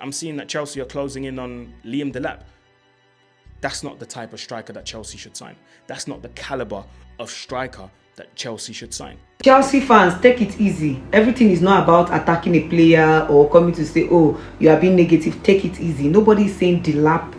I'm seeing that Chelsea are closing in on Liam Delap. That's not the type of striker that Chelsea should sign. That's not the caliber of striker that Chelsea should sign. Chelsea fans, take it easy. Everything is not about attacking a player or coming to say, oh, you are being negative. Take it easy. Nobody is saying Delap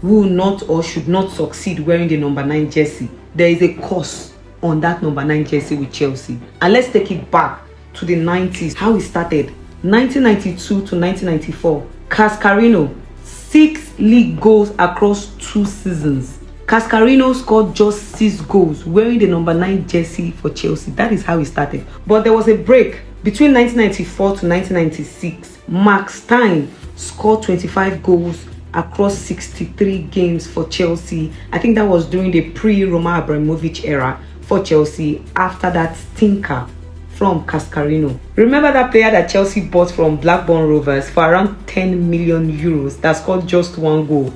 will not or should not succeed wearing the number 9 jersey. There is a cost on that number 9 jersey with Chelsea. And let's take it back to the 90s, how it started. 1992 to 1994, Cascarino, 6 league goals across 2 seasons. Cascarino scored just 6 goals wearing the number 9 jersey for Chelsea. That is how it started. But there was a break. Between 1994 to 1996, Mark Stein scored 25 goals across 63 games for Chelsea. I think that was during the pre-Roman Abramovich era for Chelsea after that stinker from Cascarino. Remember that player that Chelsea bought from Blackburn Rovers for around 10 million euros that scored just 1 goal?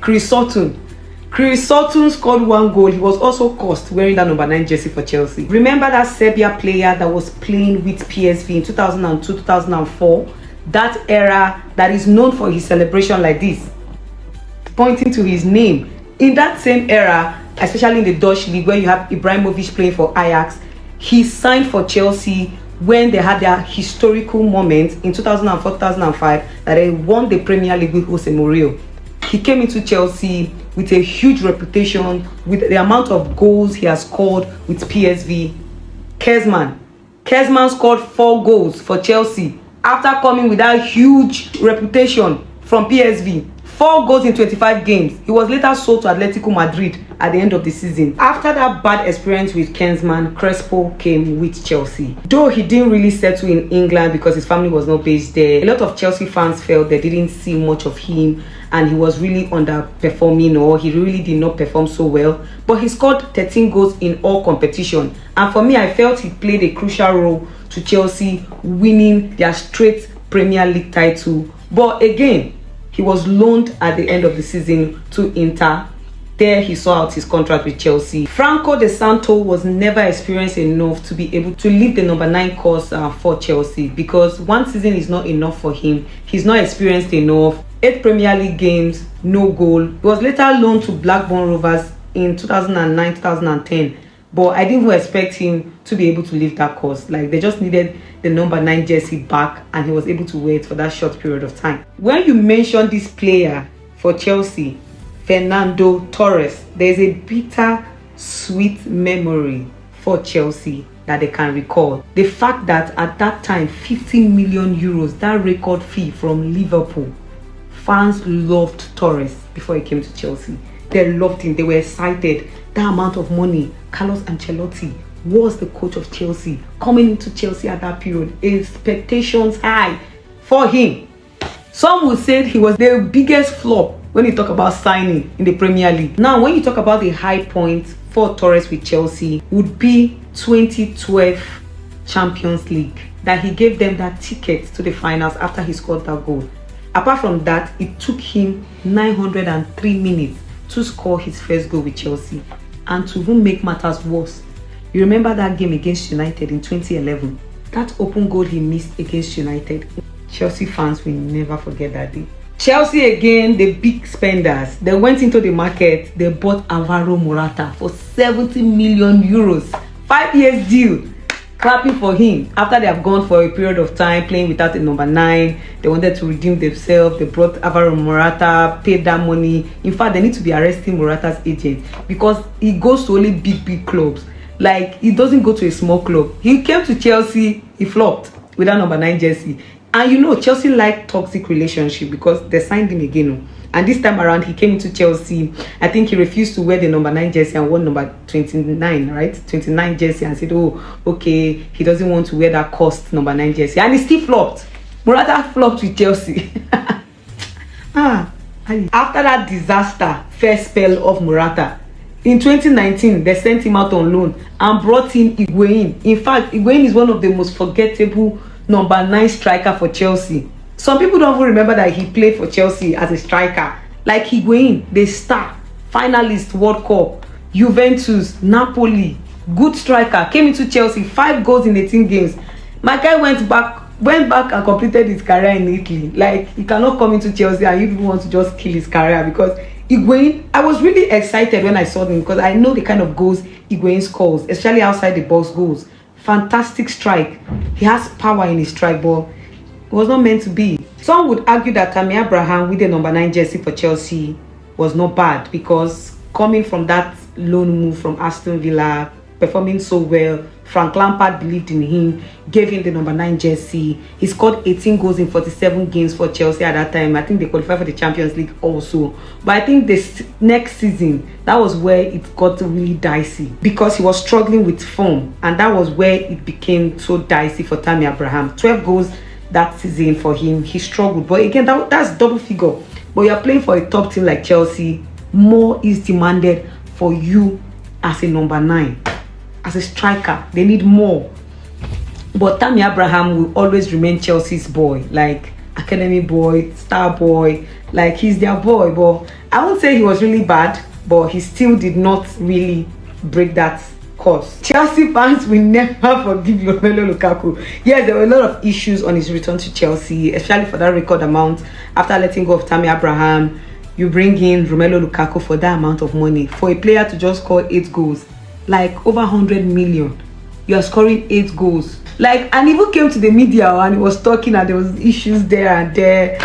Chris Sutton. Chris Sutton scored 1 goal. He was also cursed wearing that number 9 jersey for Chelsea. Remember that Serbia player that was playing with PSV in 2002-2004? That era that is known for his celebration like this, pointing to his name. In that same era, especially in the Dutch league where you have Ibrahimovic playing for Ajax, he signed for Chelsea when they had their historical moment in 2004-2005 that they won the Premier League with Jose Mourinho. He came into Chelsea with a huge reputation, with the amount of goals he has scored with PSV. Kezman scored 4 goals for Chelsea after coming with that huge reputation from PSV. 4 goals in 25 games. He was later sold to Atletico Madrid at the end of the season. After that bad experience with Kezman, Crespo came with Chelsea. Though he didn't really settle in England because his family was not based there, a lot of Chelsea fans felt they didn't see much of him and he was really underperforming, or he really did not perform so well. But he scored 13 goals in all competition. And for me, I felt he played a crucial role to Chelsea winning their straight Premier League title. But again, he was loaned at the end of the season to Inter. There he saw out his contract with Chelsea. Franco De Santo was never experienced enough to be able to leave the number 9 course for Chelsea, because 1 season is not enough for him. He's not experienced enough. 8 Premier League games, no goal. He was later loaned to Blackburn Rovers in 2009-2010. But I didn't even expect him to be able to leave that course. Like, they just needed the number 9 jersey back and he was able to wait for that short period of time. When you mention this player for Chelsea, Fernando Torres, there's a bitter, sweet memory for Chelsea that they can recall. The fact that at that time, 15 million euros, that record fee from Liverpool, fans loved Torres before he came to Chelsea. They loved him. They were excited. That amount of money. Carlos Ancelotti was the coach of Chelsea. Coming into Chelsea at that period, expectations high for him. Some would say he was the biggest flop when you talk about signing in the Premier League. Now, when you talk about the high point for Torres with Chelsea, would be 2012 Champions League, that he gave them that ticket to the finals after he scored that goal. Apart from that, it took him 903 minutes to score his first goal with Chelsea. And to even make matters worse, you remember that game against United in 2011? That open goal he missed against United. Chelsea fans will never forget that day. Chelsea again, the big spenders. They went into the market. They bought Alvaro Morata for 70 million euros. 5 years deal. Clapping for him. After they have gone for a period of time playing without a number 9, they wanted to redeem themselves. They brought Alvaro Morata, paid that money. In fact, they need to be arresting Morata's agent because he goes to only big clubs. Like, he doesn't go to a small club. He came to Chelsea, he flopped with that number 9 jersey. And you know, Chelsea liked toxic relationship because they signed him again. And this time around, he came into Chelsea. I think he refused to wear the number 9 jersey and wore number 29, right? 29 jersey, and said, oh, okay, he doesn't want to wear that cost number 9 jersey. And he still flopped. Morata flopped with Chelsea. After that disaster first spell of Morata, in 2019, they sent him out on loan and brought in Higuain. In fact, Higuain is one of the most forgettable number 9 striker for Chelsea. Some people don't even remember that he played for Chelsea as a striker. Like Higuain, the star, finalist World Cup, Juventus, Napoli, good striker, came into Chelsea, 5 goals in 18 games. My guy went back went back and completed his career in Italy. Like, he cannot come into Chelsea and you people want to just kill his career. Because Higuain, I was really excited when I saw him because I know the kind of goals Higuain scores, especially outside the box goals. Fantastic strike. He has power in his strike, but it was not meant to be. Some would argue that Tammy Abraham with the number 9 jersey for Chelsea was not bad, because coming from that loan move from Aston Villa, performing so well, Frank Lampard believed in him, gave him the number 9 jersey. He scored 18 goals in 47 games for Chelsea at that time. I think they qualified for the Champions League also. But I think this next season, that was where it got really dicey, because he was struggling with form, and that was where it became so dicey for Tammy Abraham. 12 goals that season for him. He struggled, but again, that's double figure. But you're playing for a top team like Chelsea, more is demanded for you as a number 9. As a striker, they need more. But Tammy Abraham will always remain Chelsea's boy, like academy boy, star boy, like he's their boy. But I won't say he was really bad, but he still did not really break that course. Chelsea fans will never forgive Romelu Lukaku. Yes, there were a lot of issues on his return to Chelsea, especially for that record amount. After letting go of Tammy Abraham, you bring in Romelu Lukaku for that amount of money. For a player to just score 8 goals, like over 100 million, you are scoring 8 goals. Like, and even came to the media and he was talking, and there was issues there and there.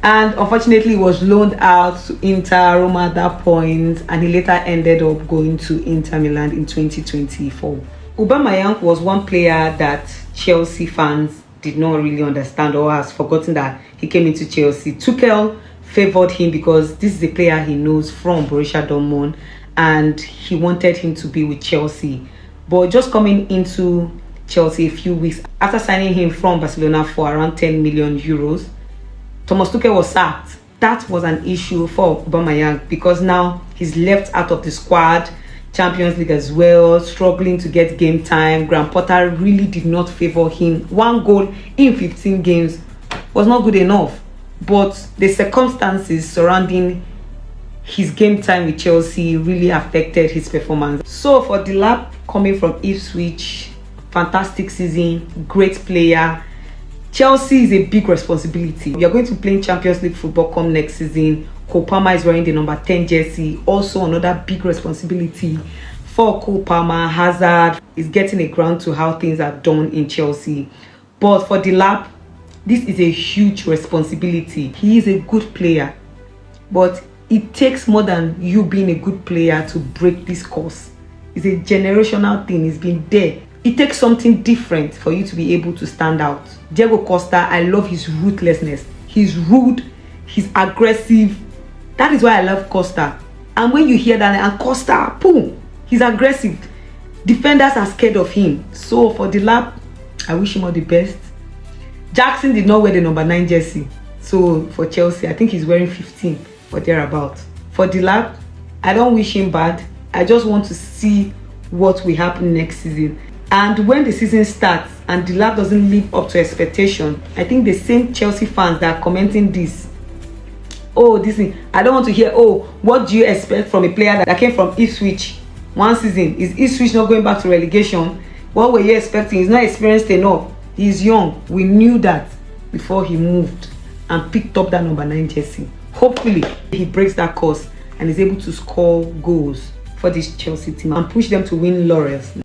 And unfortunately, he was loaned out to Inter Roma at that point, and he later ended up going to Inter Milan in 2024. Aubameyang was one player that Chelsea fans did not really understand, or has forgotten that he came into Chelsea. Tuchel favored him because this is a player he knows from Borussia Dortmund, and he wanted him to be with Chelsea. But just coming into Chelsea a few weeks after signing him from Barcelona for around 10 million euros, Thomas Tuchel was sacked. That was an issue for Aubameyang, because now he's left out of the squad. Champions League as well, struggling to get game time. Graham Potter really did not favor him. 1 goal in 15 games was not good enough. But the circumstances surrounding his game time with Chelsea really affected his performance. So for Delap, coming from Ipswich, fantastic season, great player. Chelsea is a big responsibility. We are going to play Champions League football come next season. Cole Palmer is wearing the number 10 jersey. Also another big responsibility for Cole Palmer. Hazard is getting a ground to how things are done in Chelsea. But for Delap, this is a huge responsibility. He is a good player, but it takes more than you being a good player to break this course. It's a generational thing. It's been there. It takes something different for you to be able to stand out. Diego Costa, I love his ruthlessness. He's rude, he's aggressive. That is why I love Costa. And when you hear that, and Costa, boom, he's aggressive. Defenders are scared of him. So for Delap, I wish him all the best. Jackson did not wear the number 9 jersey. So for Chelsea, I think he's wearing 15 or thereabout. For Delap, I don't wish him bad. I just want to see what will happen next season. And when the season starts and Delap doesn't live up to expectation, I think the same Chelsea fans that are commenting this, oh, this thing, I don't want to hear, oh, what do you expect from a player that came from Ipswich one season? Is Ipswich not going back to relegation? What were you expecting? He's not experienced enough. He's young. We knew that before he moved and picked up that number 9 jersey. Hopefully, he breaks that course and is able to score goals for this Chelsea team and push them to win laurels.